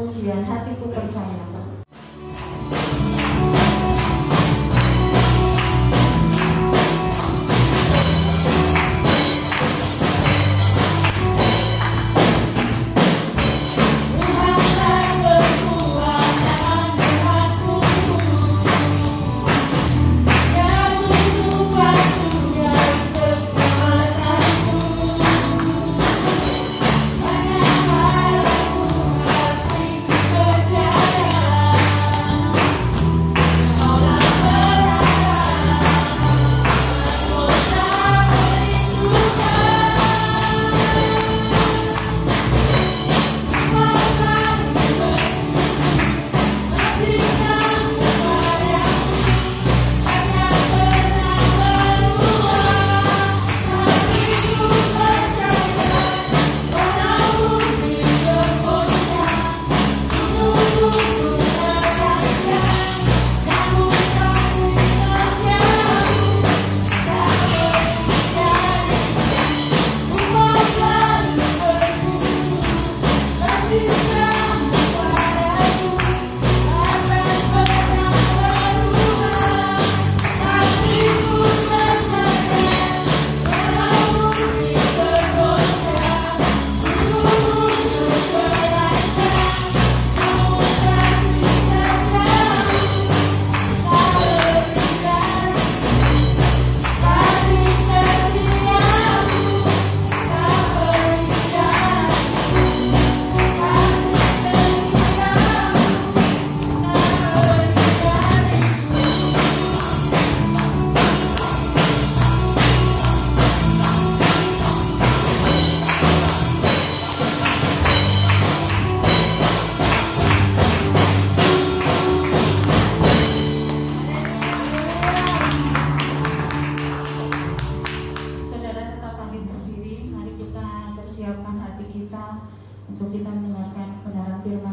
pujian hatiku percaya. Percaya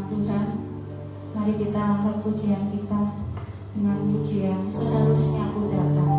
Tuhan. Mari kita angkat pujian kita dengan pujian seharusnya aku datang.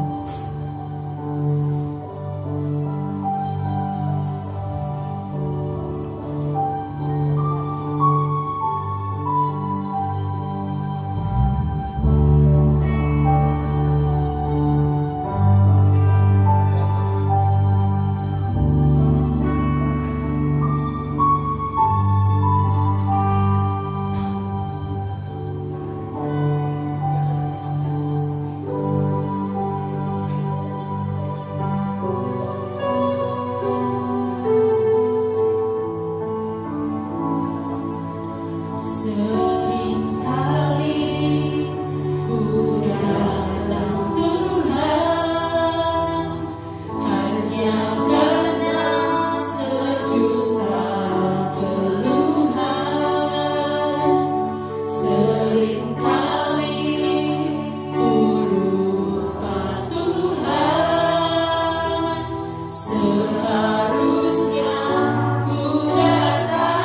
Seharusnya ku datang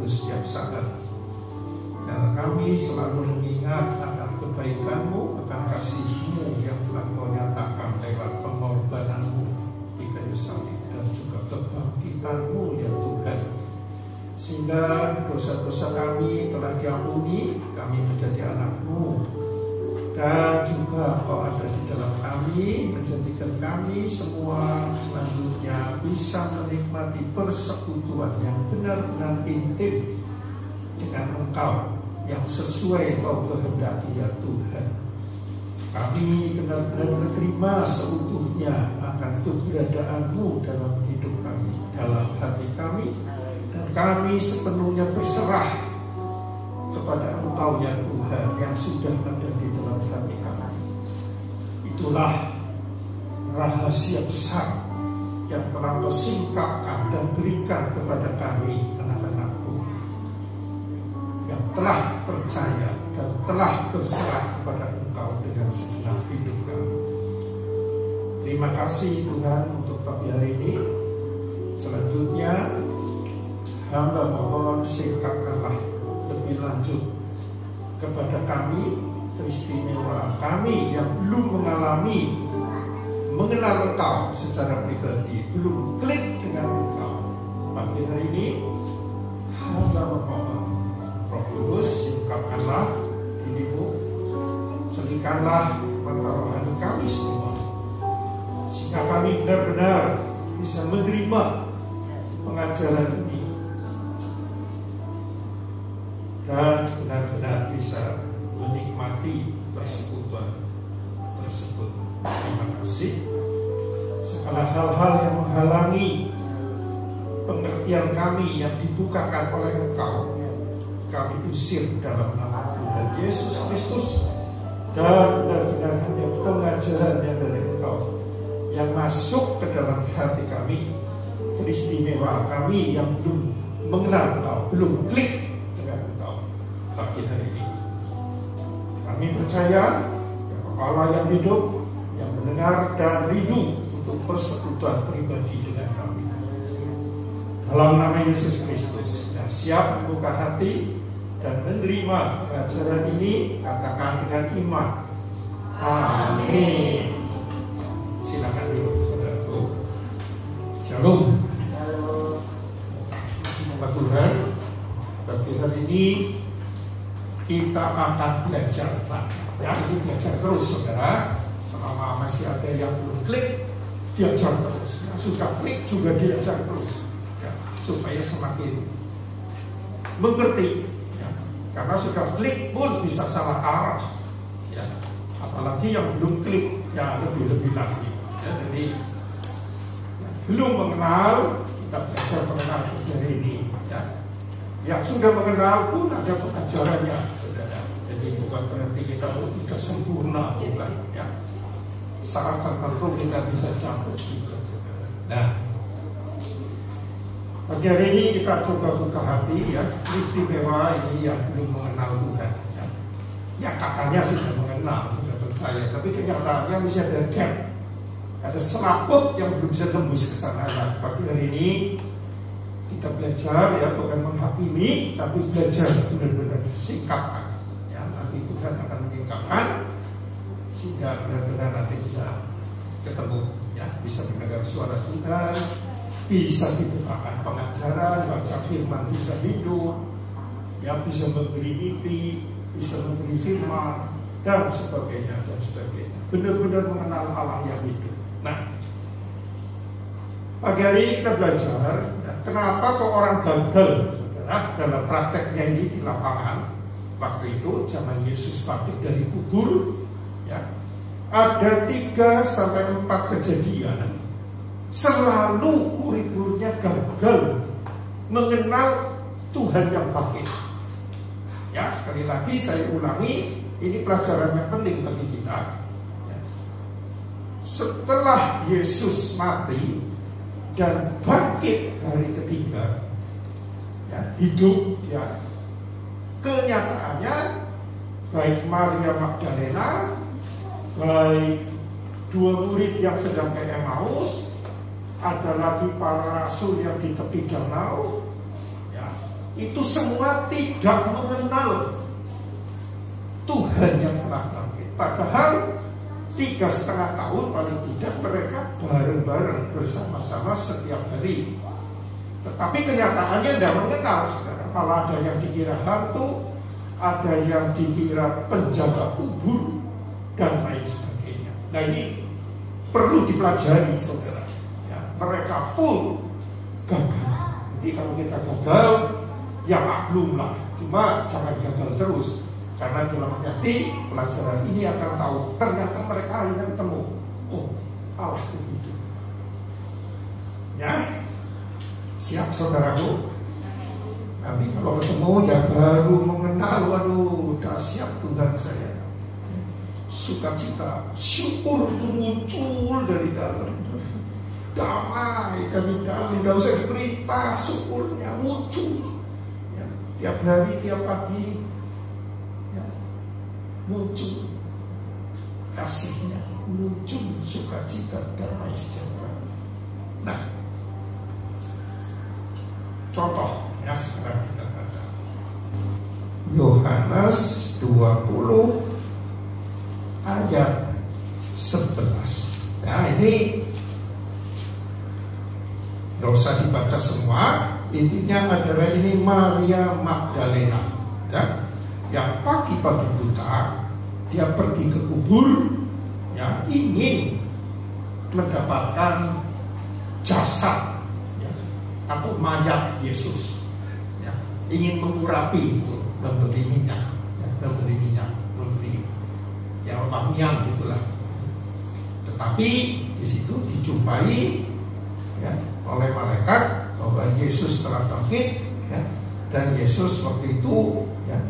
setiap saat. Dan kami selalu mengingat akan kebaikan-Mu, akan kasih-Mu yang telah Kau nyatakan lewat pengorbanan-Mu di kayu salib, dan juga kebangkitan-Mu ya Tuhan. Sehingga dosa-dosa kami telah diampuni, kami menjadi anak-Mu. Dan juga Kau ada di dalam kami, menjadikan kami semua selanjutnya bisa menikmati persekutuan yang benar-benar intim dengan Engkau, yang sesuai Kau kehendaki ya Tuhan. Kami benar-benar menerima seutuhnya akan keberadaan-Mu dalam hidup kami, dalam hati kami, dan kami sepenuhnya berserah kepada Engkau ya Tuhan yang sudah ada di dalam hati kami. Itulah rahasia besar yang telah Kau singkapkan dan berikan kepada kami, anak-anak-Mu, yang telah percaya dan telah berserah kepada Engkau dengan segenap hidup kami. Terima kasih Tuhan untuk pagi hari ini. Selanjutnya hamba mohon singkapkanlah lebih lanjut kepada kami, teristimewa kami yang belum mengenal Engkau secara pribadi, belum klik dengan Engkau. Pagi hari ini hamba mohon Roh Kudus, singkapkanlah diri-Mu, celingkanlah mata rohani kami semua, sehingga kami benar-benar bisa menerima pengajaran ini dan benar-benar bisa menikmati persekutuan tersebut. Terima kasih. Segala hal-hal yang menghalangi pengertian kami yang dibukakan oleh Engkau, kami usir dalam nama Tuhan Yesus Kristus, dan benar-benar hanya pengajaran yang dari Engkau yang masuk ke dalam hati kami, teristimewa kami yang belum mengenal Engkau, belum klik dengan Engkau. Pagi hari ini kami percaya Allah yang hidup, yang mendengar dan rindu untuk persekutuan pribadi dengan kami. Dalam nama Yesus Kristus, yang siap membuka hati dan menerima pengajaran ini, katakan dengan iman, amin. Silakan dulu saudaraku. Shalom. Semoga Tuhan, bagi hari ini kita akan belajar lagi. Ya, ini belajar terus saudara. Selama masih ada yang belum klik, diajar terus. Yang sudah klik juga diajar terus, ya, supaya semakin mengerti. Ya. Karena sudah klik pun bisa salah arah. Ya. Apalagi yang belum klik, ya lebih-lebih lagi. Ya, jadi ya, belum mengenal, kita belajar mengenal dari ini. Ya. Yang sudah mengenal pun ada pengajarannya, saudara. Jadi bukan berarti kita sudah sempurna, bukan. Ya. Saat tertentu kita bisa campur juga, saudara. Nah, pagi hari ini kita coba buka hati, ya, istimewa ini yang belum mengenal Tuhan. Ya. Yang katanya sudah mengenal, sudah percaya, tapi kenyataannya masih ada gap, ada selaput yang belum bisa tembus ke sana. Nah, pagi hari ini kita belajar, ya, bukan menghakimi, tapi belajar benar-benar sikapkan. Ya, nanti Tuhan akan menyingkapkan sehingga benar-benar nanti bisa ketemu, ya, bisa mendengar suara Tuhan, bisa dibukakan pengajaran, baca firman bisa hidup, ya, bisa memberi mimpi, bisa memberi firman, dan sebagainya dan sebagainya. Benar-benar mengenal Allah yang hidup. Nah, pagi hari ini kita belajar, ya, kenapa kok orang gagal, saudara, dalam prakteknya ini di lapangan. Waktu itu zaman Yesus bangkit dari kubur, ya, ada 3-4 kejadian selalu murid-muridnya gagal mengenal Tuhan yang bangkit. Ya, sekali lagi saya ulangi, ini pelajaran yang penting bagi kita. Ya. Setelah Yesus mati dan bangkit hari ketiga, ya, hidup, ya, kenyataannya baik Maria Magdalena, baik 2 murid yang sedang ke Emmaus, ada lagi para rasul yang di tepi danau, ya, itu semua tidak mengenal Tuhan yang telah bangkit. Padahal 3,5 tahun paling tidak mereka bareng-bareng bersama-sama setiap hari. Tetapi kenyataannya tidak mengenal, saudara. Malah ada yang dikira hantu, ada yang dikira penjaga kubur, dan lain sebagainya. Nah, ini perlu dipelajari, saudara. Ya, mereka pun gagal. Jadi kalau kita gagal, ya maklumlah. Cuma jangan gagal terus. Karena dalam arti pelajaran ini akan tahu ternyata mereka akhirnya ketemu. Oh, Allah begitu. Ya, siap saudaraku. Nanti kalau ketemu ya baru mengenal, waduh, dahsyat Tuhan saya. Sukacita, syukur itu muncul dari dalam. Damai dari dalam, tidak usah diperintah, syukurnya muncul. Ya, tiap hari, tiap pagi. Muncul kasihnya, muncul sukacita, damai sejahtera. Nah, contoh ya sekarang kita baca Yohanes 20 ayat 11. Nah, ini nggak usah dibaca semua. Intinya adalah ini Maria Magdalena, ya, yang pagi-pagi buta dia pergi ke kubur, ya, ingin mendapatkan jasad, ya, atau mayat Yesus, ya, ingin mengurapi itu, memberi minyak, memberi ya wangian gitulah. Tetapi di situ dijumpai, ya, oleh malaikat bahwa Yesus telah bangkit, ya, dan Yesus waktu itu, ya,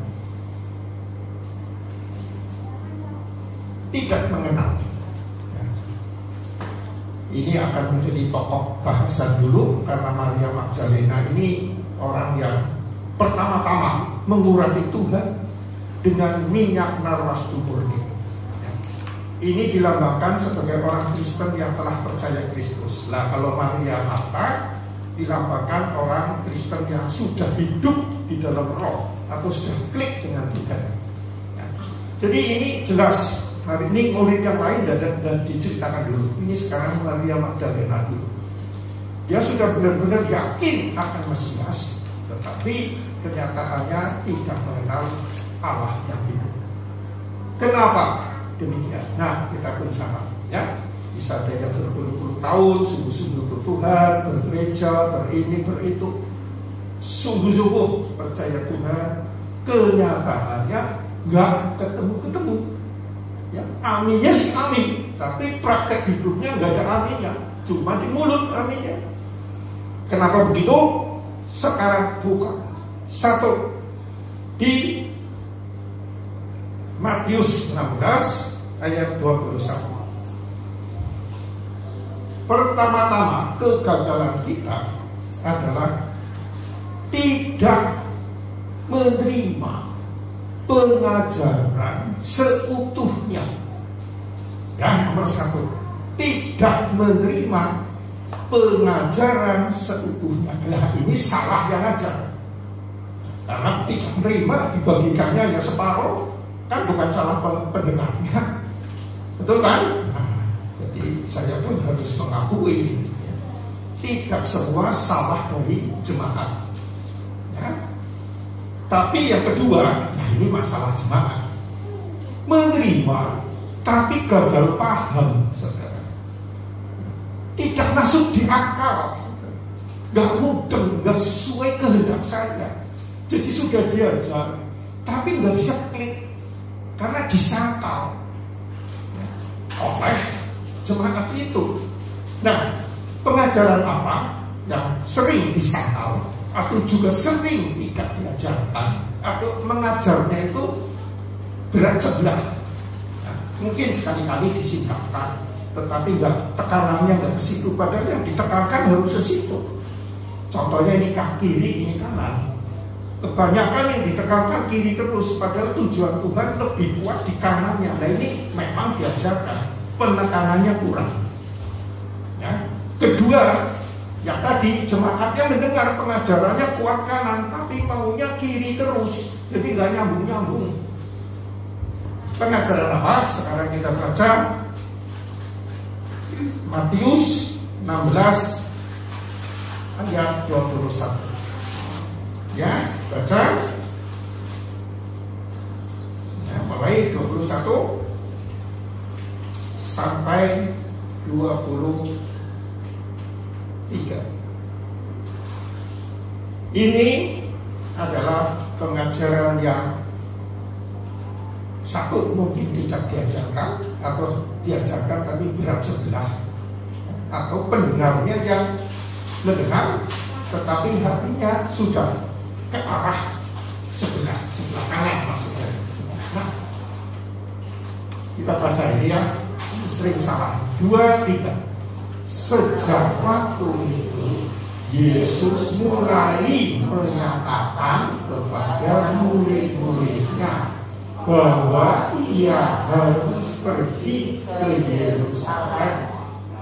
tidak mengenal. Ya. Ini akan menjadi pokok bahasan dulu karena Maria Magdalena ini orang yang pertama-tama mengurapi Tuhan dengan minyak narwastu murni. Ya. Ini dilambangkan sebagai orang Kristen yang telah percaya Kristus. Nah, kalau Maria Marta dilambangkan orang Kristen yang sudah hidup di dalam roh atau sudah klik dengan Tuhan. Ya. Jadi ini jelas. Hari ini murid yang lain dan diceritakan dulu. Ini sekarang Maria Magdalena dulu. Dia sudah benar-benar yakin akan Mesias, tetapi kenyataannya tidak mengenal Allah yang hidup. Kenapa demikian? Nah, kita pun sama, ya. Bisa ada yang berpuluh-puluh tahun sungguh-sungguh ke Tuhan, bergereja, berini, beritu, sungguh-sungguh percaya Tuhan. Kenyataannya nggak ketemu. Ya, aminnya sih amin, tapi praktek hidupnya nggak ada aminnya, cuma di mulut aminnya. Kenapa begitu? Sekarang buka satu di Matius 16 ayat 21. Pertama-tama kegagalan kita adalah tidak menerima pengajaran seutuhnya. Ya, nomor 1, tidak menerima pengajaran seutuhnya. Nah, ini salah yang ngajar. Karena tidak menerima, dibagikannya hanya separuh, kan bukan salah pendengarnya. Betul kan? Nah, jadi saya pun harus mengakui, tidak semua salah dari jemaat. Ya. Tapi yang kedua, nah ini masalah jemaat. Menerima, tapi gagal paham, saudara. Tidak masuk di akal, gak mudeng, gak sesuai kehendak saya. Jadi sudah diajar, tapi gak bisa klik, karena disangkal oleh jemaat itu. Nah, pengajaran apa yang sering disangkal atau juga sering tidak diajarkan, atau mengajarnya itu berat sebelah. Nah, mungkin sekali-kali disingkapkan, tetapi tekanannya nggak ke situ. Padahal yang ditekankan harus ke situ. Contohnya ini kiri, ini kanan. Kebanyakan yang ditekankan kiri terus, padahal tujuan Tuhan lebih kuat di kanannya. Nah, ini memang diajarkan, penekanannya kurang. Ya. Kedua, Yang tadi jemaatnya mendengar pengajarannya kuat kanan, tapi maunya kiri terus, jadi nggak nyambung-nyambung. Pengajaran apa? Sekarang kita baca Matius 16 ayat 21. Ya, baca. Ya, mulai 21 sampai 23. Ini adalah pengajaran yang satu mungkin tidak diajarkan, atau diajarkan tapi berat sebelah, atau pendengarnya yang mendengar tetapi hatinya sudah ke arah sebelah kanan maksudnya. Nah, kita baca ini ya, sering salah. 2, 3. Sejak waktu itu Yesus mulai menyatakan kepada murid-muridnya bahwa ia harus pergi ke Yerusalem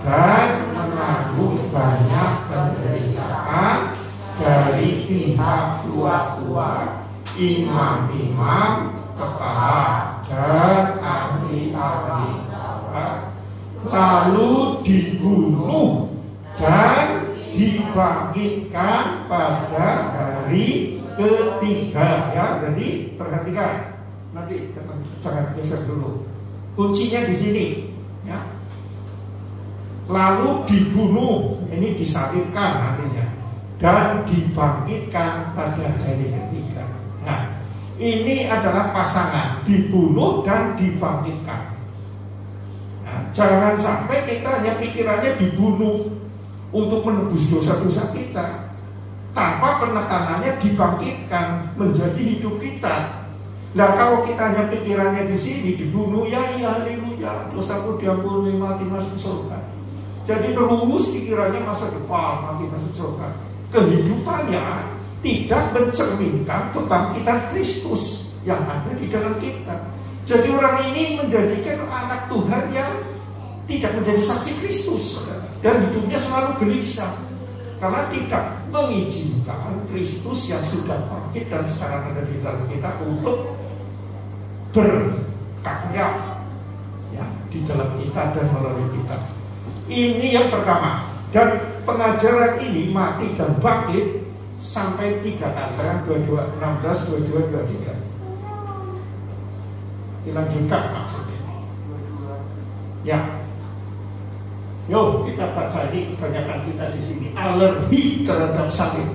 dan menanggung banyak penderitaan dari pihak tua-tua, imam-imam, kepala, dan ahli-ahli Taurat, lalu dibunuh dan dibangkitkan pada hari ketiga. Ya, jadi perhatikan. Nanti jangan geser dulu. Kuncinya di sini, ya. Lalu dibunuh, ini disalibkan nantinya, dan dibangkitkan pada hari ketiga. Nah, ini adalah pasangan dibunuh dan dibangkitkan. Nah, jangan sampai kita hanya pikirannya dibunuh untuk menebus dosa-dosa kita, tanpa penekanannya dibangkitkan menjadi hidup kita. Nah, kalau kita hanya pikirannya di sini dibunuh, ya haleluya, dosaku diampuni, mati masuk surga. Jadi terus pikirannya masa depan, mati masuk surga. Kehidupannya tidak mencerminkan kebangkitan Kristus yang ada di dalam kita. Jadi orang ini menjadikan anak Tuhan yang tidak menjadi saksi Kristus, dan hidupnya selalu gelisah karena tidak mengizinkan Kristus yang sudah bangkit dan sekarang ada di dalam kita untuk berkarya, ya, di dalam kita dan melalui kita. Ini yang pertama. Dan pengajaran ini mati dan bangkit sampai 3 kali, 22, 16, 22, 23. Dilanjutkan maksudnya. Ya. Yuk kita baca ini, kebanyakan kita di sini alergi terhadap salib.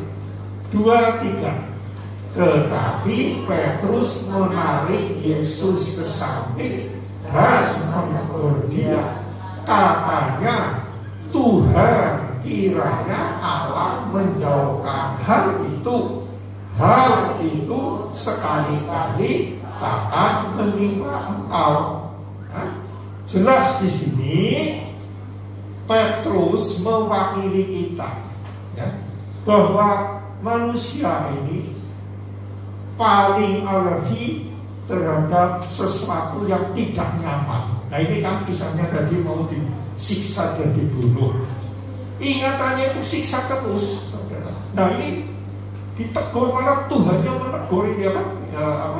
2, 3. Tetapi Petrus menarik Yesus ke samping dan menegur dia. Katanya, Tuhan, kiranya Allah menjauhkan hal itu. Hal itu sekali-kali takkan menimpa engkau. Nah, jelas di sini Petrus mewakili kita, ya, bahwa manusia ini paling alergi terhadap sesuatu yang tidak nyaman. Nah, ini kan kisahnya tadi mau disiksa dan dibunuh. Ingatannya itu siksa terus, saudara. Nah, ini ditegur, malah Tuhan yang menegur ini apa? Ya, apa?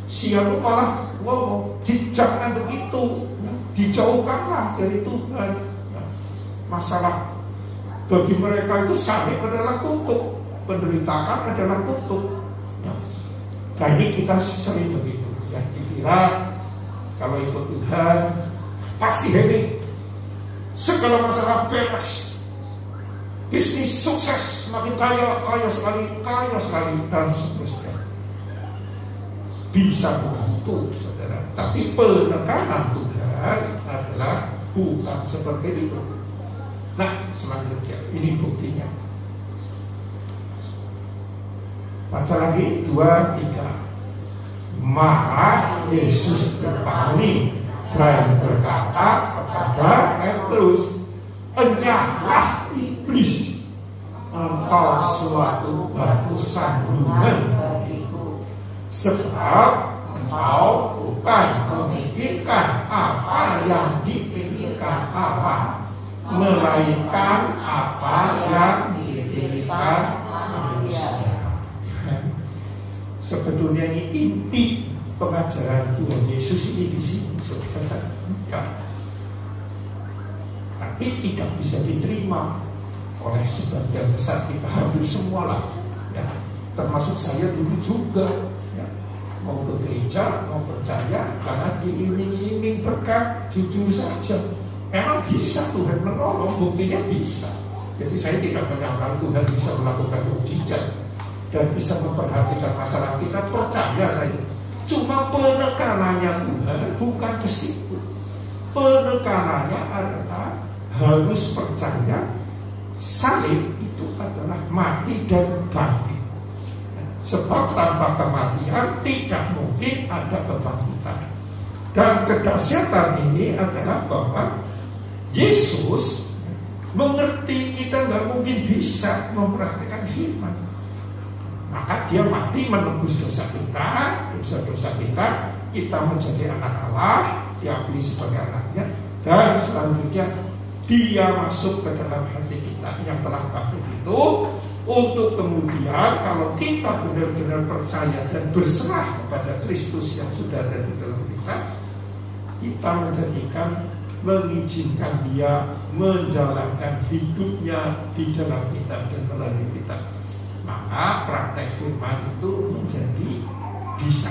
Siapa malah ngomong, jangan begitu, ya, dijauhkanlah dari Tuhan. Ya, masalah bagi mereka itu salib adalah kutuk, penderitaan adalah kutuk. Nah, ini kita sering begitu, ya, dikira kalau ikut Tuhan pasti happy, segala masalah beres, bisnis sukses, makin kaya sekali dan seterusnya. Bisa begitu, saudara. Tapi penekanan Tuhan adalah bukan seperti itu. Nah, selanjutnya ini buktinya. Baca lagi 2, 3. Maka Yesus berpaling dan berkata kepada Petrus, enyahlah iblis, engkau suatu batu sandungan bagiku, sebab engkau bukan memikirkan apa yang dipikirkan Allah, melainkan apa yang diberikan manusia. Sebetulnya ini inti pengajaran Tuhan Yesus ini di sini, saudara. Ya. Tapi tidak bisa diterima oleh sebagian besar kita, hampir semua lah. Ya. Termasuk saya dulu juga. Ya. Mau ke gereja, mau percaya, karena diiming-iming berkat, jujur saja. Memang bisa Tuhan menolong, buktinya bisa. Jadi saya tidak menyangka Tuhan bisa melakukan mukjizat dan bisa memperhatikan masalah kita, percaya saya. Cuma penekanannya Tuhan bukan ke situ. Penekanannya adalah harus percaya salib itu adalah mati dan bangkit. Sebab tanpa kematian tidak mungkin ada kebangkitan. Dan kedahsyatan ini adalah bahwa Yesus mengerti kita nggak mungkin bisa memperhatikan firman. Maka dia mati menebus dosa kita, dosa-dosa kita menjadi anak Allah, diakui sebagai anaknya, dan selanjutnya dia masuk ke dalam hati kita yang telah bangkit itu, untuk kemudian kalau kita benar-benar percaya dan berserah kepada Kristus yang sudah ada di dalam kita mengizinkan dia menjalankan hidupnya di dalam kita dan melalui kita. Maka praktek firman itu menjadi bisa.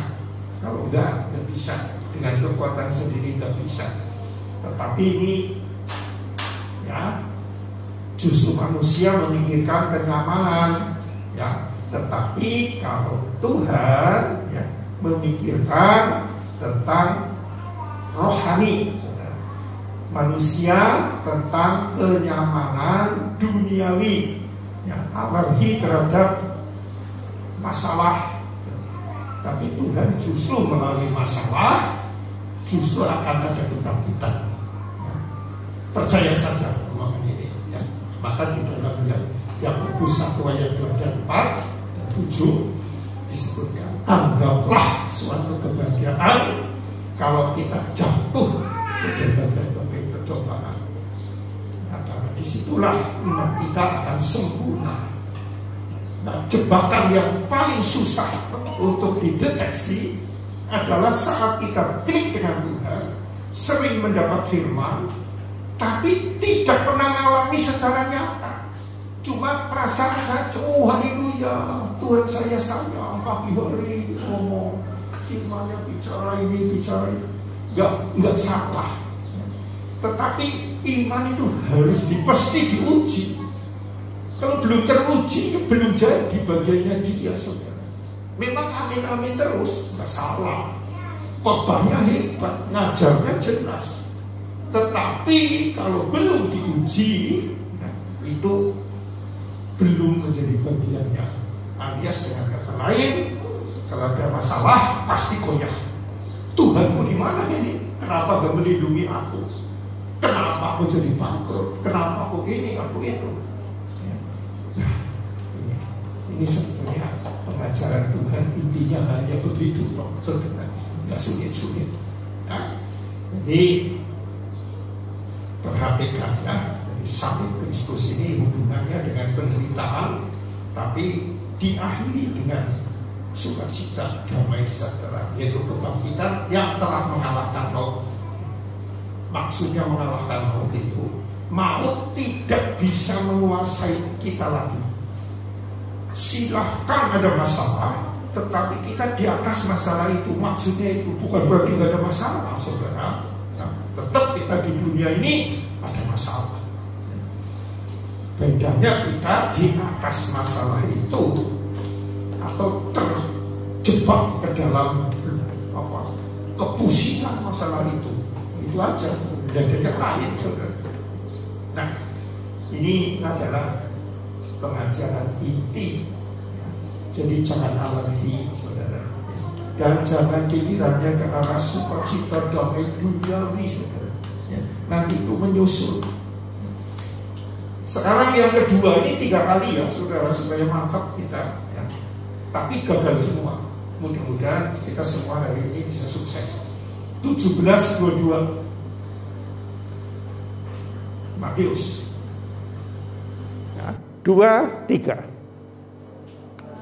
Kalau enggak bisa. Dengan kekuatan sendiri tidak bisa. Tetapi ini ya justru manusia memikirkan kenyamanan, ya. Tetapi kalau Tuhan ya memikirkan tentang rohani, manusia tentang kenyamanan duniawi, ya, alergi terhadap masalah. Tapi Tuhan justru melalui masalah justru akan ada kebangkitan. Ya. Percaya saja omongan ini. Ya. Maka di dalam Yakobus 1 ayat 2 dan 4 dan 7 disebutkan, anggaplah suatu kebahagiaan kalau kita jatuh ke berbagai percobaan. Nah, karena disitulah iman kita akan sempurna. Nah, jebakan yang paling susah untuk dideteksi adalah saat kita klik dengan Tuhan, sering mendapat firman, tapi tidak pernah mengalami secara nyata. Cuma perasaan saja, oh haleluya, Tuhan saya sayang, pagi hari ngomong, firmannya bicara ini, bicara itu. Enggak salah. Tetapi iman itu harus pasti diuji. Kalau belum teruji, belum jadi bagiannya dia, saudara. Memang amin-amin terus, nggak salah. Khotbahnya hebat, ngajarnya jelas. Tetapi kalau belum diuji, nah, itu belum menjadi bagiannya. Alias dengan kata lain, kalau ada masalah pasti goyah. Tuhanku di mana ini? Kenapa gak melindungi aku? Kenapa aku jadi bangkrut? Kenapa aku ini, aku itu? Ya. Nah, ini sebetulnya pengajaran Tuhan intinya hanya begitu, saudara. Nggak sulit-sulit. Nah, jadi perhatikan ya, dari salib Kristus ini hubungannya dengan penderitaan, tapi diakhiri dengan sukacita, damai sejahtera, yaitu kebangkitan yang telah mengalahkan maut. Maksudnya mengalahkan maut itu, maut tidak bisa menguasai kita lagi. Silahkan ada masalah, tetapi kita di atas masalah itu. Maksudnya itu bukan berarti tidak ada masalah, saudara. Nah, tetap kita di dunia ini ada masalah. Bedanya kita di atas masalah itu atau terjebak ke dalam kepusingan masalah itu aja, dan yang lain, saudara. Nah, ini adalah pengajaran inti ya. Jadi jangan alergi, saudara, dan jangan pikirannya ke arah sukacita damai duniawi, saudara ya. Nanti itu menyusul. Sekarang yang kedua ini 3 kali ya, saudara, supaya mantap kita ya. Tapi gagal semua. Mudah-mudahan kita semua hari ini bisa sukses. 17:22. Matius. Ya, 2:3.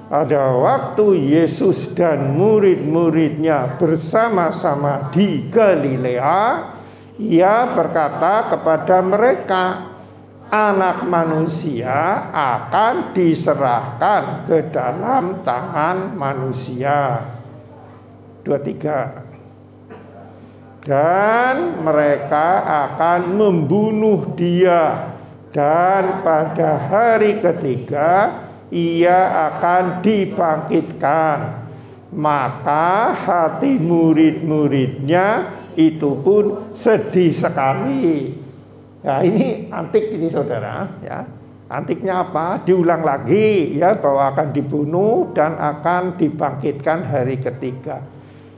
Pada waktu Yesus dan murid-muridnya bersama-sama di Galilea, Ia berkata kepada mereka, Anak manusia akan diserahkan ke dalam tangan manusia. 23. Dan mereka akan membunuh Dia, dan pada hari ketiga Ia akan dibangkitkan. Maka hati murid-muridnya itu pun sedih sekali. Nah, ini antik ini saudara, ya. Antiknya apa? Diulang lagi ya, bahwa akan dibunuh dan akan dibangkitkan hari ketiga.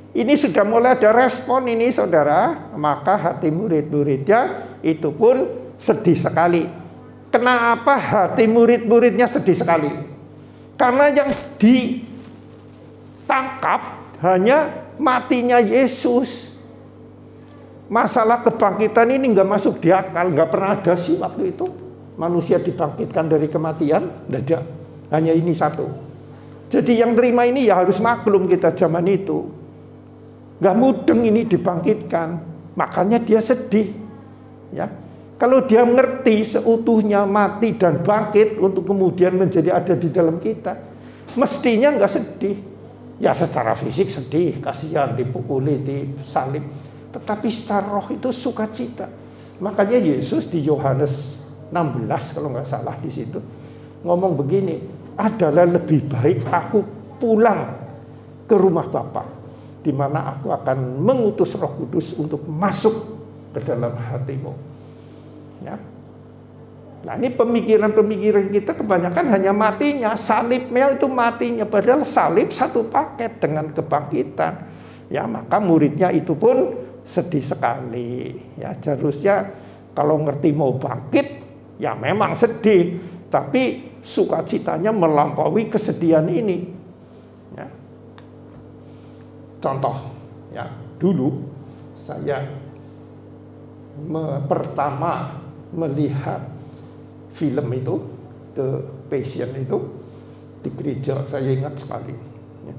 Ini sudah mulai ada respon ini saudara. Maka hati murid-muridnya itu pun sedih sekali. Kenapa hati murid-muridnya sedih sekali? Karena yang ditangkap hanya matinya Yesus. Masalah kebangkitan ini nggak masuk di akal, nggak pernah ada sih waktu itu. Manusia dibangkitkan dari kematian, nggak ada. Hanya ini satu. Jadi yang terima ini ya harus maklum kita zaman itu. Nggak mudeng ini dibangkitkan, makanya dia sedih. Ya, kalau dia mengerti seutuhnya mati dan bangkit untuk kemudian menjadi ada di dalam kita, mestinya nggak sedih. Ya secara fisik sedih, kasihan dipukuli, disalib. Tetapi secara roh itu sukacita. Makanya Yesus di Yohanes 16 kalau nggak salah di situ ngomong begini, adalah lebih baik aku pulang ke rumah Bapa, di mana aku akan mengutus Roh Kudus untuk masuk ke dalam hatimu. Ya. Nah ini pemikiran-pemikiran kita kebanyakan hanya matinya, salibnya itu matinya, padahal salib satu paket dengan kebangkitan. Ya maka muridnya itu pun sedih sekali. Ya seharusnya kalau ngerti mau bangkit, ya memang sedih, tapi sukacitanya melampaui kesedihan ini. Ya. Contoh, ya dulu saya pertama melihat film itu, The Passion itu di gereja, saya ingat sekali. Ya.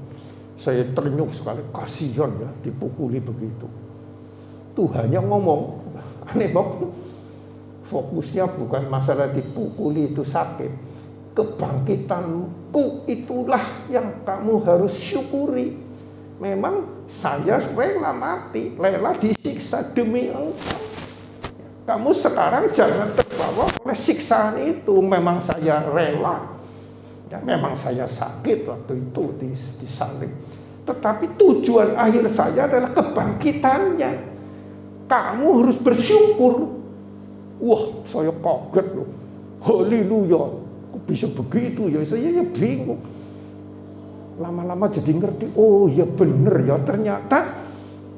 Saya ternyuk sekali, kasihan ya dipukuli begitu. Tuhannya ngomong, aneh banget. Fokusnya bukan masalah dipukuli itu sakit. Kebangkitanku itulah yang kamu harus syukuri. Memang saya rela mati, rela disiksa demi engkau. Kamu sekarang jangan terbawa oleh siksaan itu. Memang saya rela. Ya, memang saya sakit waktu itu disalib. Tetapi tujuan akhir saya adalah kebangkitannya. Kamu harus bersyukur. Wah, saya kaget loh. Haleluya. Kok bisa begitu ya? Saya ya bingung. Lama-lama jadi ngerti. Oh ya bener ya. Ternyata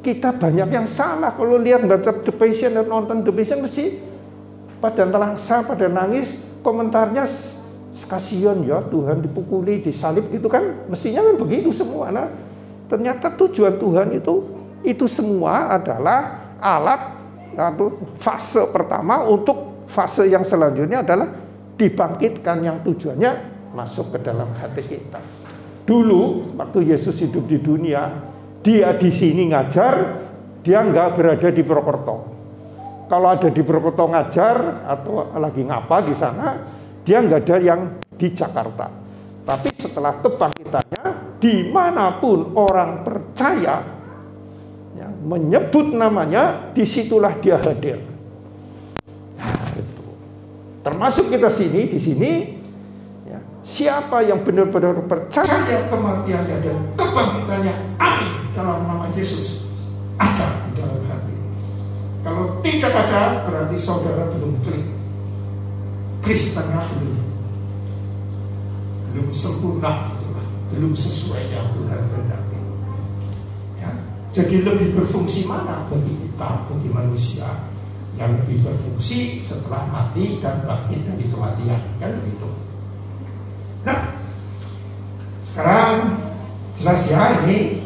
kita banyak yang salah. Kalau lihat baca The Passion dan nonton The Passion mesti pada nelangsa, pada nangis. Komentarnya kasihan ya Tuhan dipukuli, disalib gitu kan. Mestinya kan begitu semua. Nah, ternyata tujuan Tuhan itu semua adalah alat atau fase pertama untuk fase yang selanjutnya adalah dibangkitkan, yang tujuannya masuk ke dalam hati kita. Dulu waktu Yesus hidup di dunia, dia di sini ngajar, dia nggak berada di Purwokerto. Kalau ada di Purwokerto ngajar atau lagi ngapa di sana, dia nggak ada yang di Jakarta. Tapi setelah kebangkitannya, dimanapun orang percaya, ya, menyebut namanya, disitulah dia hadir. Nah, itu. Termasuk kita di sini, ya, siapa yang benar-benar percaya kematiannya dan kebangkitannya, amin, dalam nama Yesus, ada di dalam hati. Kalau tidak ada, berarti saudara belum klik. Kristennya belum sempurna, belum sesuai yang Tuhan kehendaki. Jadi lebih berfungsi mana bagi kita, bagi manusia? Yang lebih berfungsi setelah mati dan bangkit dari kematian, kan begitu. Nah, sekarang jelas ya ini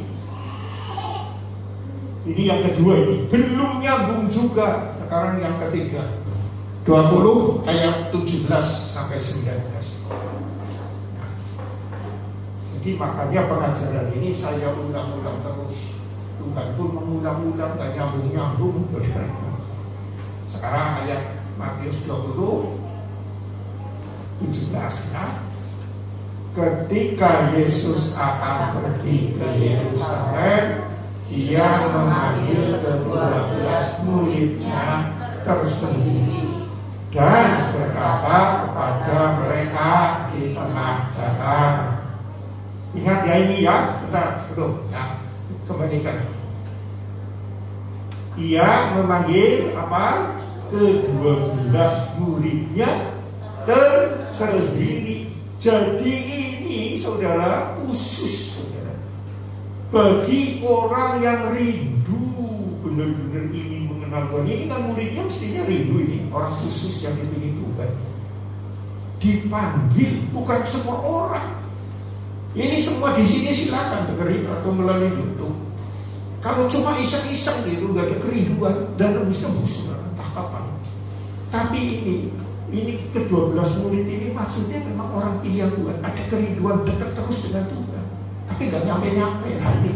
yang kedua ini belum nyambung juga. Sekarang yang ketiga, 20 ayat 17 sampai 19. Nah, jadi makanya pengajaran ini saya ulang-ulang terus. Tuhan pun mengulang-ulang, gak nyambung-nyambung. Sekarang ayat Matius 20 17 ya. Ketika Yesus akan pergi ke Yerusalem, Ia memanggil ke-12 muridnya tersendiri dan berkata kepada mereka di tengah jalan. Ingat ya ini ya, bentar sebelum ya, kembalikan. Ia memanggil apa? Ke-12 muridnya tersendiri. Jadi ini saudara khusus saudara bagi orang yang rindu benar-benar ingin mengenal Tuhan. Ini kan muridnya mestinya rindu ini, orang khusus yang dipilih Tuhan. Dipanggil bukan semua orang. Ini semua di sini silakan dengerin atau melalui YouTube. Kalau cuma iseng-iseng gitu, gak ada kerinduan dan rebusnya busuk entah kapan. Tapi ini ke-12 murid ini maksudnya memang orang pilihan Tuhan, ada kerinduan dekat terus dengan Tuhan, tapi gak nyampe-nyampe. Nah ini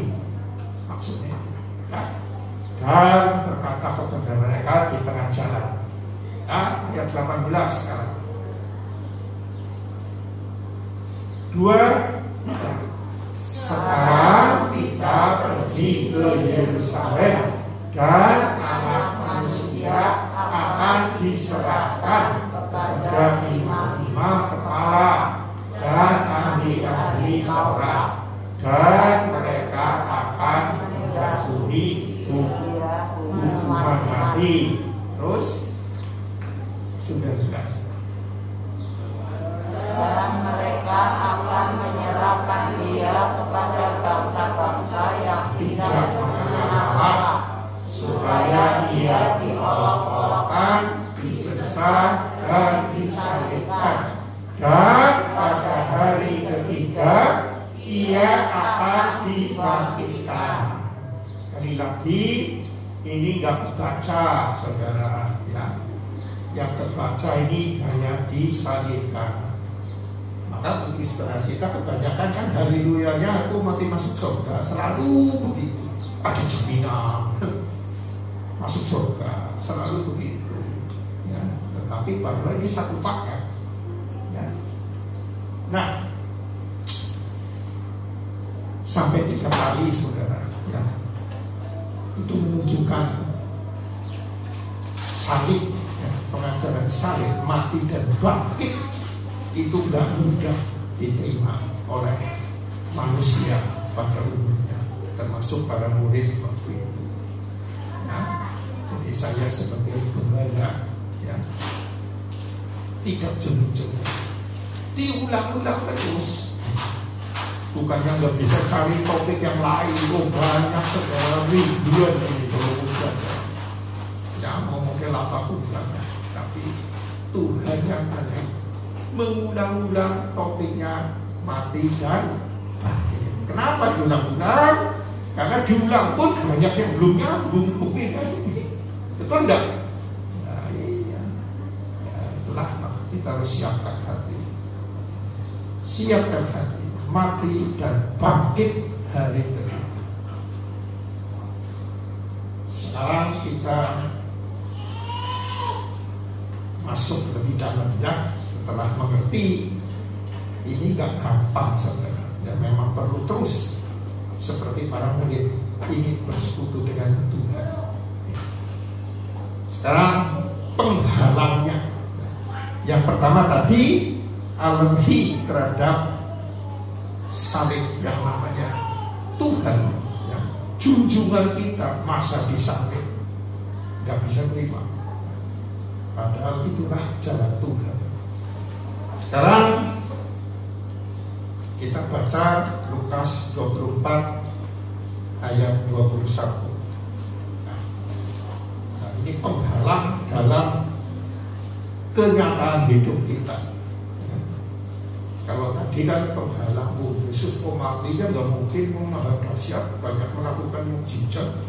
maksudnya ya. Dan berkata kepada mereka di tengah jalan ya, ayat 18 sekarang 2. Sekarang kita pergi ke Yerusalem dan Anak Manusia akan diserahkan kepada imam-imam kepala dan ahli-ahli Taurat, dan mereka akan menjatuhi hukuman mati. Terus 19. Dan mereka akan menyerahkan Dia kepada bangsa-bangsa yang tidak mengenal Allah, supaya Ia diolok-olokkan, disesat, dan disalibkan. Dan pada hari ketiga Ia akan dibangkitkan. Sekali lagi, ini nggak terbaca saudara ya. Yang terbaca ini hanya disalibkan. Maka Kristen kita kebanyakan kan haleluyanya itu mati masuk surga, selalu begitu. Ada jaminan masuk surga, selalu begitu ya. Tetapi bahwa ini satu paket ya. Nah, sampai 3 kali saudara ya, itu menunjukkan salib ya, pengajaran salib, mati dan bangkit itu tidak mudah diterima oleh manusia pada umumnya, termasuk para murid waktu itu. Nah, jadi saya sebagai gembala ya, tidak jemu-jemu, diulang-ulang terus. Bukannya nggak bisa cari topik yang lain, banyak saudara, ribuan ini kalau belajar. Ya mau mungkin apapun banyak, tapi Tuhan yang ada mengulang-ulang topiknya mati dan bangkit. Kenapa diulang-ulang? Karena diulang pun banyak yang belum nyambung mungkin kan? Betul enggak? Nah, iya. Ya, itulah maka kita harus siapkan hati. Siapkan hati, mati dan bangkit hari ketiga. Sekarang kita masuk lebih dalam ya. Setelah mengerti ini gak gampang saudara, dan memang perlu terus seperti para murid ingin bersekutu dengan Tuhan. Sekarang penghalangnya, yang pertama tadi alergi terhadap salib yang namanya Tuhan ya, junjungan kita masa disalib, gak bisa terima, padahal itulah jalan Tuhan. Sekarang kita baca Lukas 24 ayat 21. Nah, ini penghalang dalam kenyataan hidup kita. Kalau tadi kan penghalang, Yesus matinya nggak mungkin menghadap dahsyat, banyak melakukan mukjizat.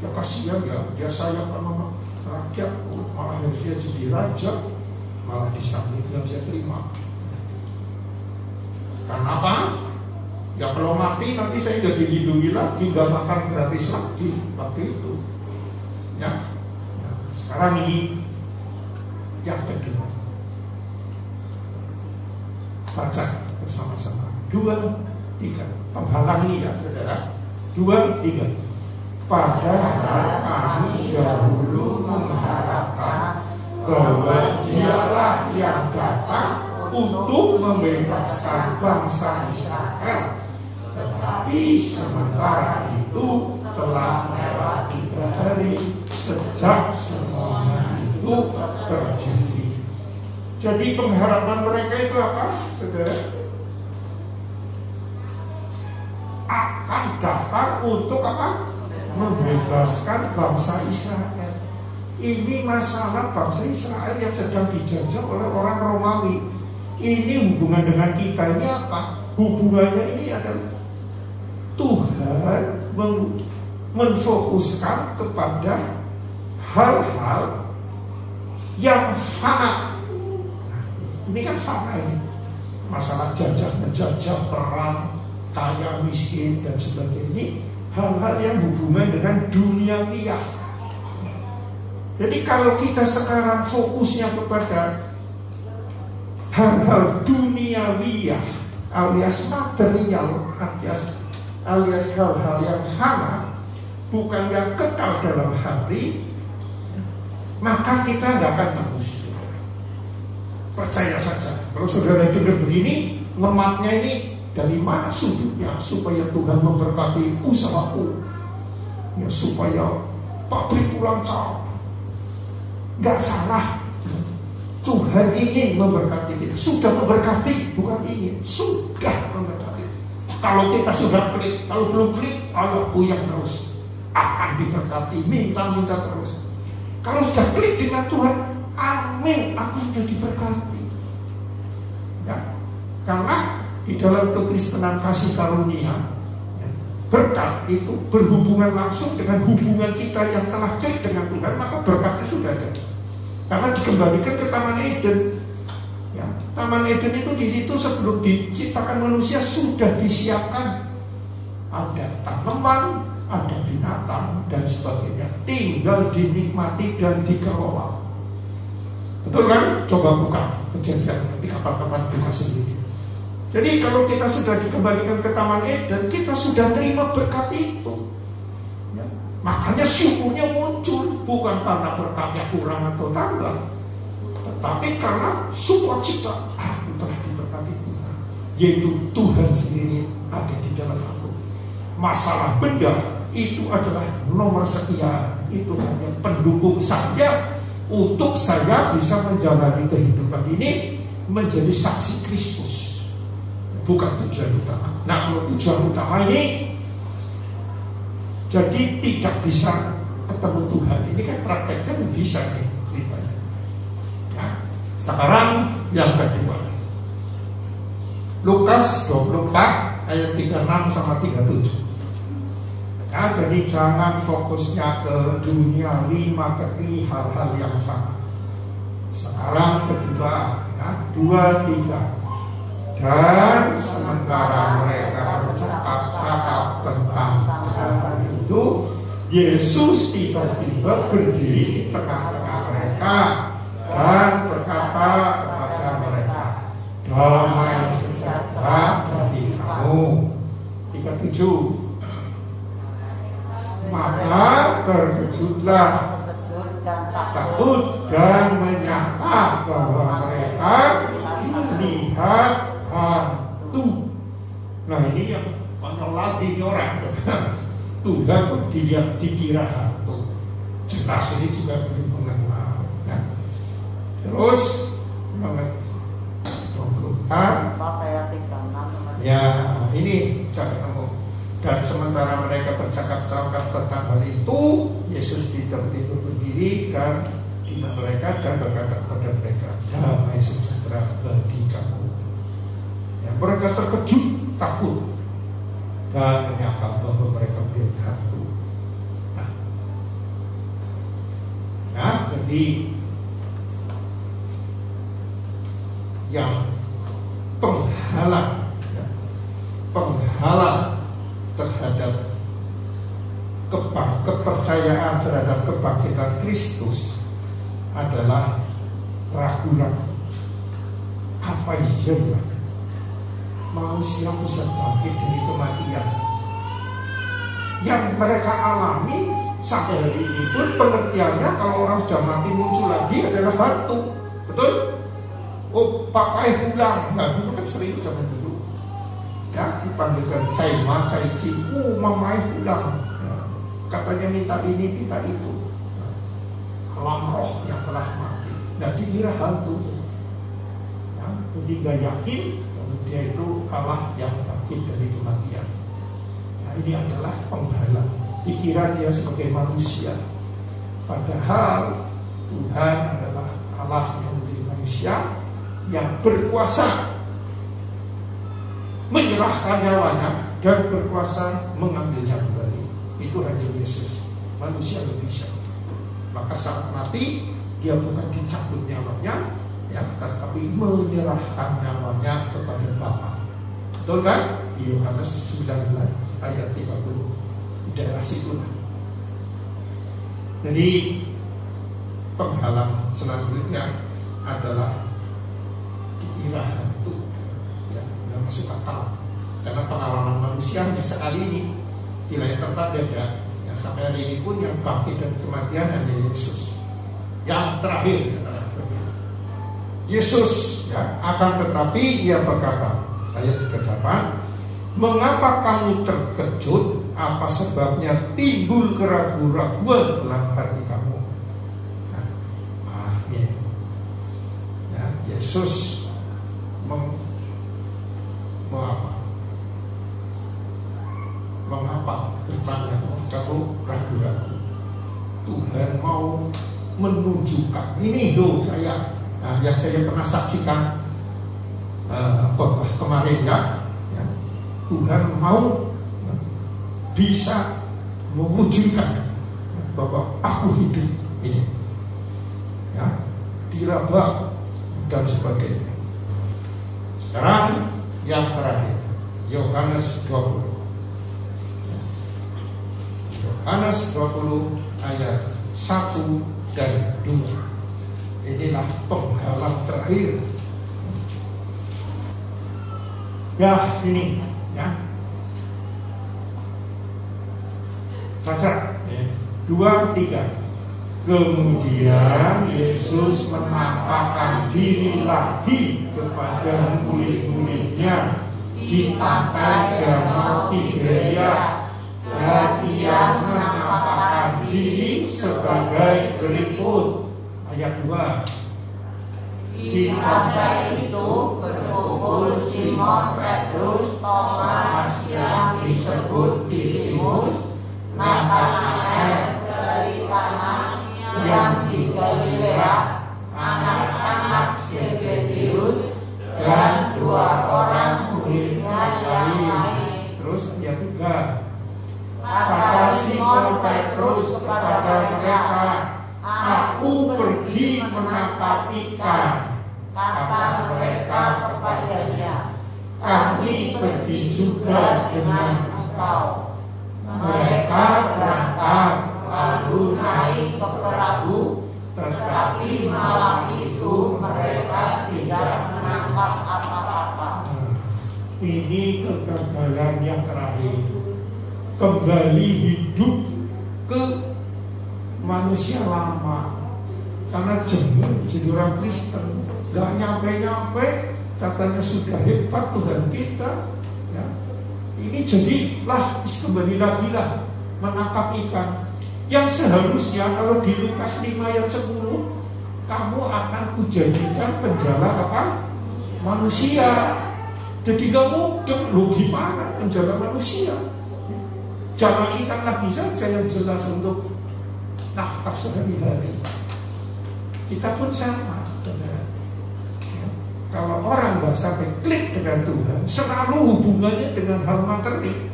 Ya kasihan ya, dia sayang sama rakyat malah harusnya jadi raja, malah disambut nggak bisa terima. Karena apa? Ya kalau mati nanti saya nggak dilindungi lagi, nggak makan gratis lagi waktu itu. Ya, sekarang ini yang kedua, baca bersama-sama. 2, 3. Penghalang ini ya saudara. 2, 3. Padahal kami dahulu mengharapkan bahwa Dialah yang datang untuk membebaskan bangsa Israel. Tetapi sementara itu telah lewat 3 hari sejak semuanya itu terjadi. Jadi pengharapan mereka itu apa, saudara? Akan datang untuk apa? Membebaskan bangsa Israel. Ini masalah bangsa Israel yang sedang dijajah oleh orang Romawi. Ini hubungan dengan kita ini apa? Hubungannya ini adalah Tuhan menfokuskan kepada hal-hal yang fana. Nah, ini kan fana ini. Masalah jajah menjajah, perang, kaya miskin dan sebagainya. Ini hal-hal yang hubungan dengan duniawiah. Jadi kalau kita sekarang fokusnya kepada hal-hal duniawiah alias material, alias hal-hal yang fana, bukan yang kekal dalam hati, maka kita nggak akan tembus. Percaya saja. Kalau saudara dengar begini, ngematnya ini dari mana sudutnya supaya Tuhan memberkati usahaku, ya, supaya pabrik lancar. Nggak salah. Tuhan ingin memberkati kita. Sudah memberkati, bukan ingin. Sudah memberkati. Kalau kita sudah klik, kalau belum klik, Allah puyeng terus. Akan diberkati, minta-minta terus. Kalau sudah klik dengan Tuhan, amin, aku sudah diberkati. Ya, karena di dalam kekristenan kasih karunia, ya, berkat itu berhubungan langsung dengan hubungan kita yang telah klik dengan Tuhan, maka berkatnya sudah ada. Karena dikembalikan ke Taman Eden. Ya, Taman Eden itu di situ sebelum diciptakan manusia sudah disiapkan. Ada tanaman, ada binatang dan sebagainya. Tinggal dinikmati dan dikelola. Betul kan? Coba buka Kejadian, nanti kapan-kapan buka sendiri. Jadi kalau kita sudah dikembalikan ke Taman Eden, kita sudah terima berkat itu. Ya, makanya syukurnya muncul. Bukan karena berkatnya kurang atau tambah, tetapi karena sukacita, aku telah diberkati Tuhan, yaitu Tuhan sendiri ada di dalam aku. Masalah benda itu adalah nomor sekian, itu hanya pendukung saja untuk saya bisa menjalani kehidupan ini menjadi saksi Kristus, bukan tujuan utama. Nah, kalau tujuan utama ini jadi tidak bisa ketemu Tuhan, ini kan prakteknya nggak bisa nih ceritanya. Ya, sekarang yang kedua, Lukas 24 ayat 36 sama 37. Ya, jadi jangan fokusnya ke duniawi, materi, hal-hal yang fana. Sekarang kedua, ya, 2, 3. Dan sementara mereka bercakap-cakap tentang hal itu, Yesus tiba-tiba berdiri di tengah-tengah mereka dan berkata kepada mereka, damai sejahtera bagi kamu. 37. Maka terkejutlah, takut dan menyangka bahwa mereka melihat hantu. Nah, ini yang konyol lagi orang. Tuhan kok dikira hantu. Jelas ini juga berhubungan maaf. Ya. Terus 24. Ya, ini sudah ketemu. Dan sementara mereka bercakap-cakap tentang hal itu, Yesus tiba-tiba berdiri dan mereka dan berkata kepada mereka, damai sejahtera bagi kamu. Ya, mereka terkejut, takut, dan menyangka bahwa mereka melihat hantu. Nah, Jadi yang penghalang terhadap kepercayaan terhadap kebangkitan Kristus adalah ragu-ragu. Apa iya ya manusia bisa bangkit dari kematian? Yang mereka alami sampai hari ini pun pengertiannya kalau orang sudah mati muncul lagi adalah hantu. Betul? Oh, papai pulang. Nah, dulu kan sering zaman dulu. Ya, dipanggilkan cai ma, cai ci, mamai pulang. Ya, katanya minta ini, minta itu. Nah, alam roh yang telah mati. Nah, dikira hantu. Ya, jadi gak yakin kalau dia itu Allah yang bangkit dari kematian. Nah, ini adalah penghalang. Dikira dia sebagai manusia. Padahal Tuhan adalah Allah yang menjadi manusia, yang berkuasa menyerahkan nyawanya dan berkuasa mengambilnya kembali. Itu hanya Yesus. Manusia tidak bisa. Maka saat mati dia bukan dicabut nyawanya, ya, tetapi menyerahkan nyawanya kepada Bapa. Betul kan? Di Yohanes 19 ayat 30. Di daerah situ. Jadi penghalang selanjutnya adalah dikira hantu, ya, nggak masuk akal. Karena pengalaman manusia hanya sekali ini, di lain tempat beda. Ya, sampai hari ini pun yang bangkit dari kematian hanya Yesus. Yang terakhir sekarang, Yesus, ya, akan tetapi ia berkata, ayat 38, mengapa kamu terkejut? Apa sebabnya timbul keraguan-raguan dalam hati kamu? Nah, ini, ya, Yesus mengapa bertanya kamu ragu-ragu? Tuhan mau menunjukkan ini loh saya, nah, yang saya pernah saksikan khotbah kemarin, ya, Tuhan mau bisa mewujudkan bahwa aku hidup ini, ya, diraba dan sebagainya. Sekarang yang terakhir, Yohanes 20. Yohanes 20 ayat 1 dan 2. Inilah penghalang terakhir. Ya, ini, ya. Baca, ya. 2, 3. Kemudian Yesus menampakkan diri lagi kepada murid-muridnya di pantai Danau Tiberias, dan ia menampakkan diri sebagai berikut. Ayat 2. Di pantai itu berkumpul Simon Petrus, Thomas yang disebut Didimus, Natanael dari Kana yang di Galilea, anak-anak Zebedius, dan 2 orang muridnya yang lain. Terus ayat 3. Kata Simon Petrus kepada mereka, aku pergi menangkap ikan. Kata mereka kepadanya, kami pergi juga dengan engkau. Mereka berangkat lalu naik ke perahu, tetapi malam itu mereka tidak menangkap apa-apa. Ini kegagalan yang terakhir. Kembali hidup ke manusia lama, karena jenuh jadi orang Kristen, gak nyampe-nyampe, katanya sudah hebat Tuhan kita, ya. Ini jadilah kembali lagi lah menangkap ikan, yang seharusnya kalau di Lukas 5 ayat 10, kamu akan kujadikan penjala apa? Manusia. Jadi kamu loh gimana penjala manusia? Jangan ikan lagi saja yang jelas untuk nafkah sehari-hari. Kita pun sama, saudara. Ya, kalau orang nggak sampai klik dengan Tuhan, selalu hubungannya dengan hal materi,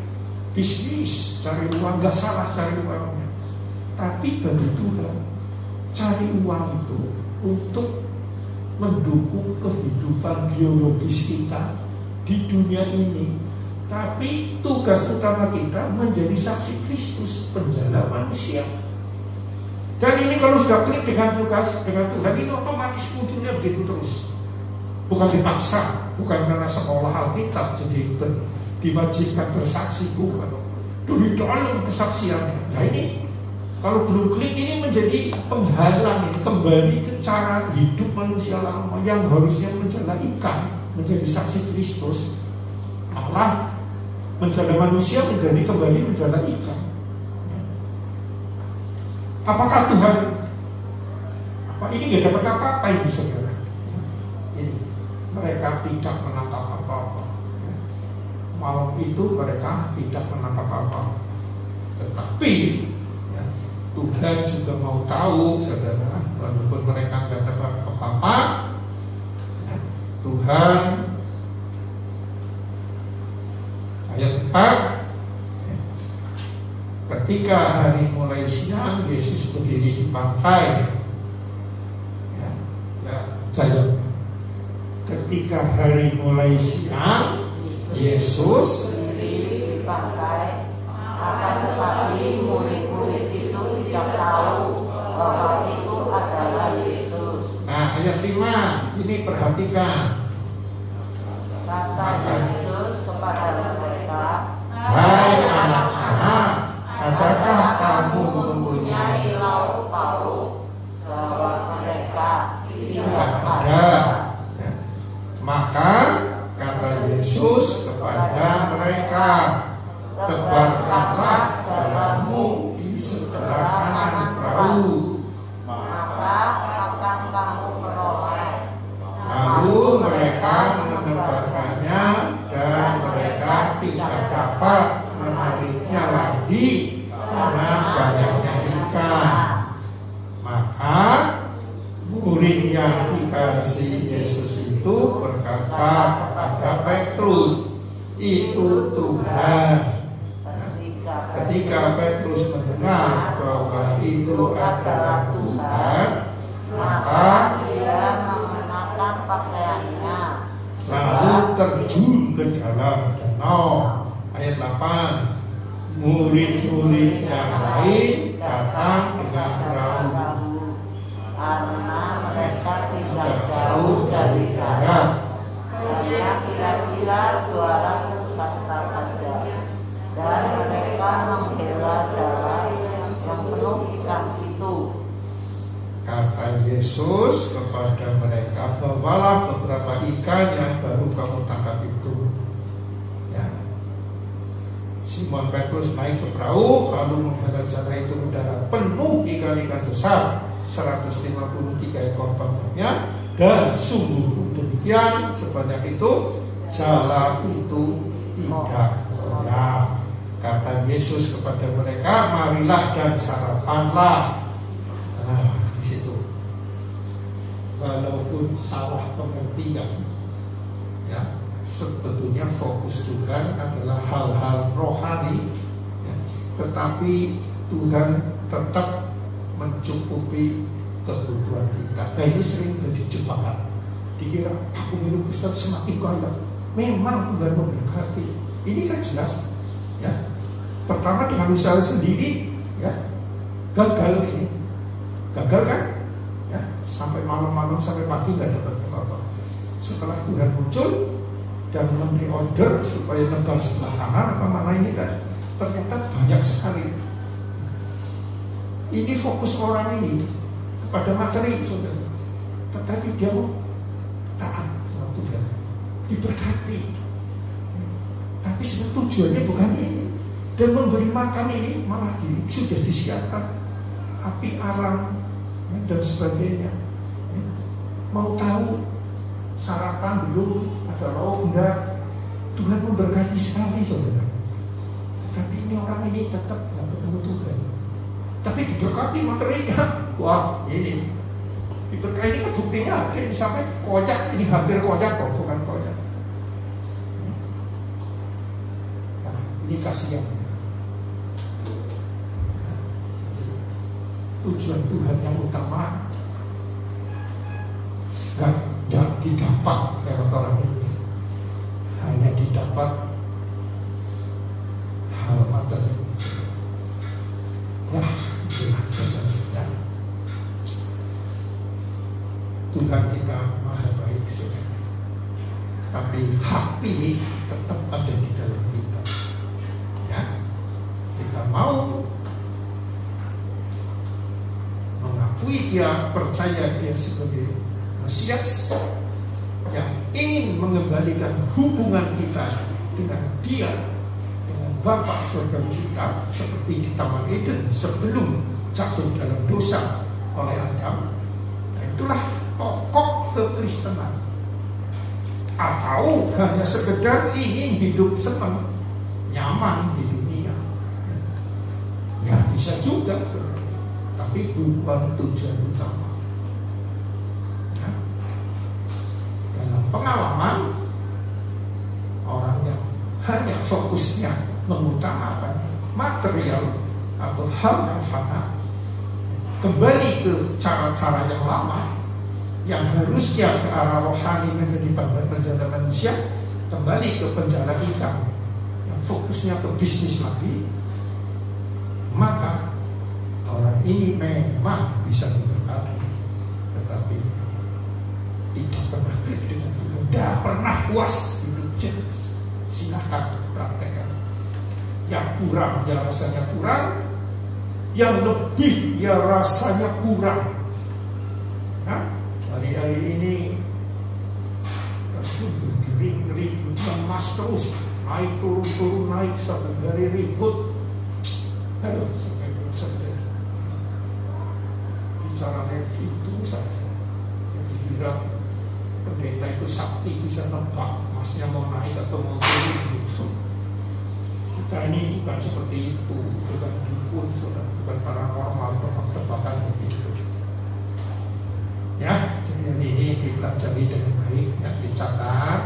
bisnis, cari uang, nggak salah cari uangnya. Tapi bagi Tuhan, cari uang itu untuk mendukung kehidupan biologis kita di dunia ini. Tapi tugas utama kita menjadi saksi Kristus, penjala manusia. Dan ini kalau sudah klik dengan tugas, dengan Tuhan, ini otomatis munculnya begitu terus. Bukan dipaksa, bukan karena sekolah Alkitab jadi diwajibkan bersaksi, bukan. Dulu dalam kesaksiannya. Nah ini kalau belum klik ini menjadi penghalang ini, kembali ke cara hidup manusia lama yang harusnya menjala ikan, menjadi saksi Kristus, malah menjala manusia menjadi kembali menjala ikan. Apakah Tuhan ini gak dapat apa-apa ini saudara? Ini mereka tidak menangkap apa-apa. Malam itu mereka tidak menangkap apa-apa. Tetapi ya, Tuhan juga mau tahu saudara, walaupun mereka tidak dapat apa-apa, ya, Tuhan ayat 4, ketika hari mulai siang, Yesus berdiri di pantai. Ketika hari mulai siang, Yesus berdiri di pantai. Akan tetapi murid-murid itu tidak tahu bahwa itu adalah Yesus. Nah, ayat 5 ini perhatikan. Kata Yesus kepada mereka, hai anak-anak, adakah kamu mempunyai lauk pauk? Jawab mereka, tidak ada. Ya. Maka kata Yesus kepada mereka, tebarkanlah jalanmu di sebelah kanan perahu, maka akan kamu meroleh. lalu mereka menebarkannya dan mereka tidak dapat menariknya lagi karena banyaknya ikan. Maka murid yang dikasihi Yesus itu berkata kepada Petrus, itu Tuhan. Ketika Petrus mendengar bahwa itu adalah Tuhan, maka dia mengenakan pakaiannya, lalu terjun ke dalam danau. Ayat 8, murid-murid yang lain datang dengan perahu karena mereka tidak tidak jauh dari darat, darat. hanya kira-kira 200 kasta saja, dan mereka menghela jalan yang penuh ikan itu. Kata Yesus kepada mereka, bawalah beberapa ikan yang baru kamu tangkap itu. Ya. Simon Petrus naik ke perahu, lalu menghela jala itu ke darat, penuh ikan-ikan besar, 153 ekor banyaknya, dan sungguh demikian sebanyak itu jala itu tidak goyah. Kata Yesus kepada mereka, marilah dan sarapanlah. Nah, di situ walaupun salah pengertian, ya, sebetulnya fokus Tuhan adalah hal-hal rohani, ya, tetapi Tuhan tetap mencukupi kebutuhan kita. Nah, ini sering jadi jebakan. Dikira aku minum Kristen semakin kaya. Memang Tuhan memberkati. Ini kan jelas, ya. Pertama dengan usaha sendiri, ya, gagal ini, gagal kan, ya, sampai malam-malam sampai pagi nggak dapat apa-apa. Setelah Tuhan muncul dan memberi order supaya nebal sebelah kanan apa mana ini kan, ternyata banyak sekali. Ini fokus orang ini kepada materi, saudara. Tetapi dia mau taat sama Tuhan, diberkati. Tapi sebenarnya tujuannya bukan ini. Dan memberi makan ini malah sudah disiapkan api arang, ya, dan sebagainya. Ya. Mau tahu sarapan belum, ada lauk enggak? Tuhan memberkati sekali, saudara. Tapi ini orang ini tetap nggak ketemu Tuhan. Tapi diberkati materinya, wah ini diberkati. Ini kan buktinya ada, ini sampai kojak, ini hampir kojak kok, bukan kojak. Nah, ini kasihan. tujuan Tuhan yang utama nggak didapat lewat orang ini, hanya didapat hal materi. Nah, itulah sebenarnya Tuhan kita maha baik sebenarnya, tapi hak pilih tetap ada di dalam kita. Ya, kita mau mengakui dia, percaya dia sebagai Mesias yang ingin mengembalikan hubungan kita dengan dia, dengan Bapa surga kita, seperti di Taman Eden sebelum jatuh dalam dosa oleh Adam. Nah, itulah pokok kekristenan. Atau hanya sekedar ingin hidup senang, nyaman di dunia, ya bisa juga, tapi bukan tujuan utama. Ya. Dalam pengalaman orang yang hanya fokusnya mengutamakan material atau hal yang fana, kembali ke cara-cara yang lama, yang harusnya ke arah rohani menjadi penjara manusia, kembali ke penjara ikan yang fokusnya ke bisnis lagi, maka orang ini memang bisa diberkati, tetapi tidak pernah klik dengan Tuhan, tidak pernah puas hidupnya. Silahkan praktekkan. Yang kurang ya rasanya kurang, yang lebih ya rasanya kurang. Nah, hari-hari ini bergiring ribut emas terus, naik turun naik, satu hari ribut. Aduh, saudara, bicaranya itu saja. Jadi kira pendeta itu sakti bisa nebak emasnya mau naik atau mau turun gitu. Kita ini bukan seperti itu, bukan dukun, bukan paranormal, tebak-tebakan begitu. Ya, jadi ini dipelajari dengan baik, ya, dicatat,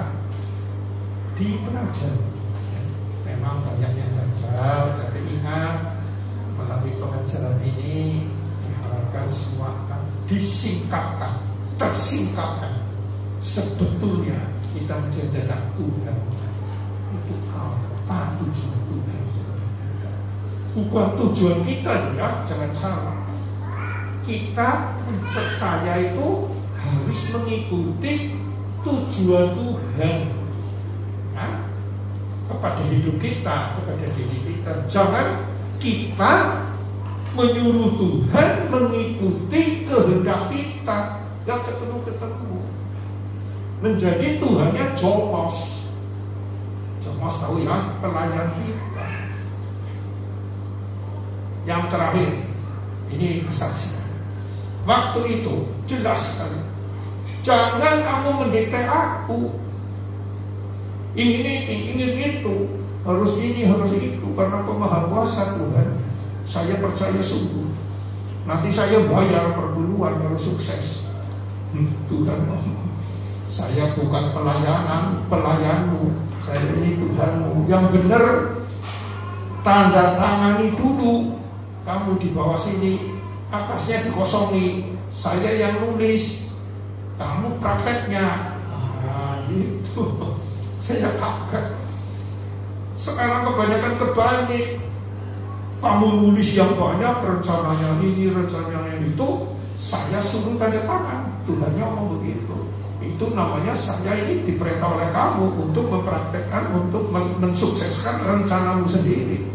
dipelajari. Memang banyak yang gagal, tapi ingat, melalui pengajaran ini diharapkan semua akan disingkapkan, tersingkapkan. Sebetulnya kita menjadi anak Tuhan itu apa tujuan Tuhan? Bukan tujuan kita, ya, jangan salah. Kita percaya itu harus mengikuti tujuan Tuhan, ya, kepada hidup kita, kepada diri kita. Jangan kita menyuruh Tuhan mengikuti kehendak kita, gak ketemu. Menjadi Tuhannya Jomos. Jomos tahu ya, pelayan kita. Yang terakhir, ini kesaksian. Waktu itu jelas sekali, jangan kamu mendikte aku, ingin itu, harus ini, harus itu, karena Kau maha kuasa Tuhan. Saya percaya sungguh, nanti saya bayar perpuluhan kalau sukses. Tuhan, saya bukan pelayanmu, saya ini Tuhanmu. Yang benar tanda tangani dulu, kamu di bawah sini, atasnya dikosongi, saya yang nulis, kamu prakteknya. Nah, gitu. Saya kaget. Sekarang kebanyakan kebalik, kamu nulis yang banyak, rencananya ini, rencananya itu, saya suruh tanda tangan. Tuhannya ngomong begitu. Itu namanya saya ini diperintah oleh kamu untuk mempraktekkan, untuk mensukseskan rencanamu sendiri.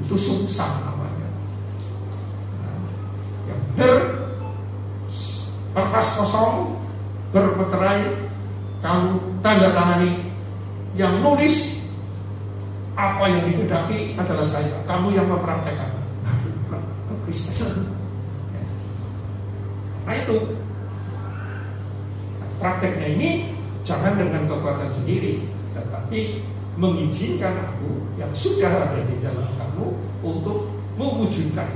Itu sungsang namanya. Yang benar, kertas kosong, bermeterai, kamu tanda tangani. Yang nulis apa yang dikehendaki adalah saya, kamu yang mempraktekkan. Nah, itulah kekristenan. Nah, itu prakteknya ini jangan dengan kekuatan sendiri, tetapi mengizinkan aku yang sudah ada di dalam kamu untuk mewujudkan.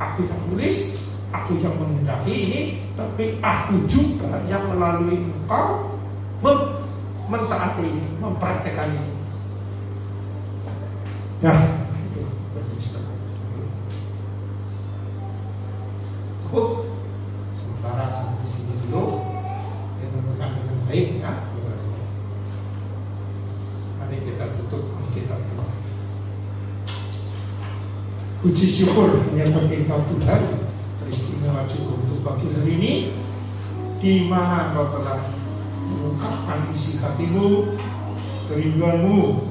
Aku yang nulis, aku yang menghendaki ini, tapi aku juga yang melalui engkau mentaati ini, mempraktekkan ini. Nah, itu berkristenan. Puji syukur hanya bagi Engkau Tuhan. Teristimewa juga untuk pagi hari ini, di mana Engkau telah mengungkapkan isi hatimu, kerinduanmu,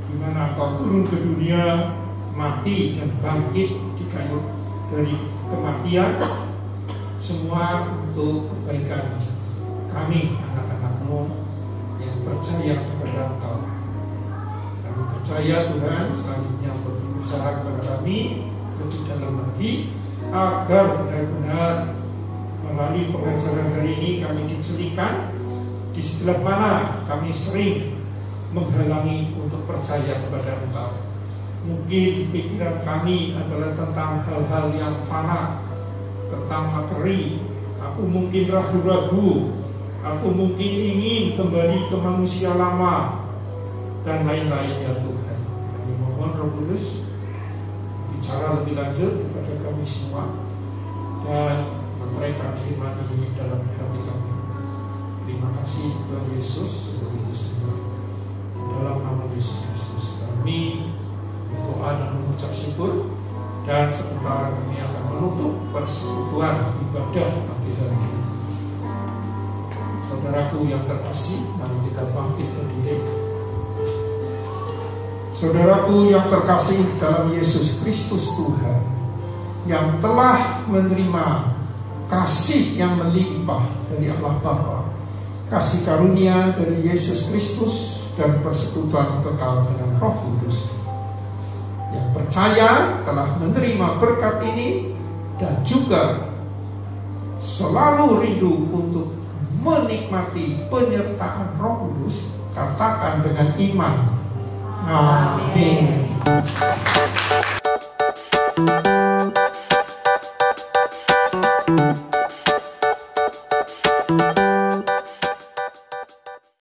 di mana Engkau turun ke dunia, mati dan bangkit di kayu dari kematian, semua untuk kebaikan kami, anak-anak-Mu yang percaya kepada Engkau. Kami percaya Tuhan selanjutnya berbicara kepada kami lebih dalam lagi, agar benar-benar melalui pengajaran hari ini kami dicelikan di sebelah mana kami sering menghalangi untuk percaya kepada Engkau. Mungkin pikiran kami adalah tentang hal-hal yang fana, tentang materi. Aku mungkin ragu-ragu, aku mungkin ingin kembali ke manusia lama, dan lain-lainnya Tuhan. Kami mohon Roh Kudus bicara lebih lanjut kepada kami semua dan memberikan firman ini dalam hati kami. Terima kasih Tuhan Yesus untuk itu semua. Dalam nama Yesus Kristus kami berdoa dan mengucap syukur, dan sementara kami akan menutup persekutuan ibadah pagi hari ini. Saudaraku yang terkasih, mari kita bangkit berdiri. Saudaraku yang terkasih dalam Yesus Kristus Tuhan, yang telah menerima kasih yang melimpah dari Allah Bapa, kasih karunia dari Yesus Kristus, dan persekutuan kekal dengan Roh Kudus, yang percaya telah menerima berkat ini dan juga selalu rindu untuk menikmati penyertaan Roh Kudus, katakan dengan iman, amin.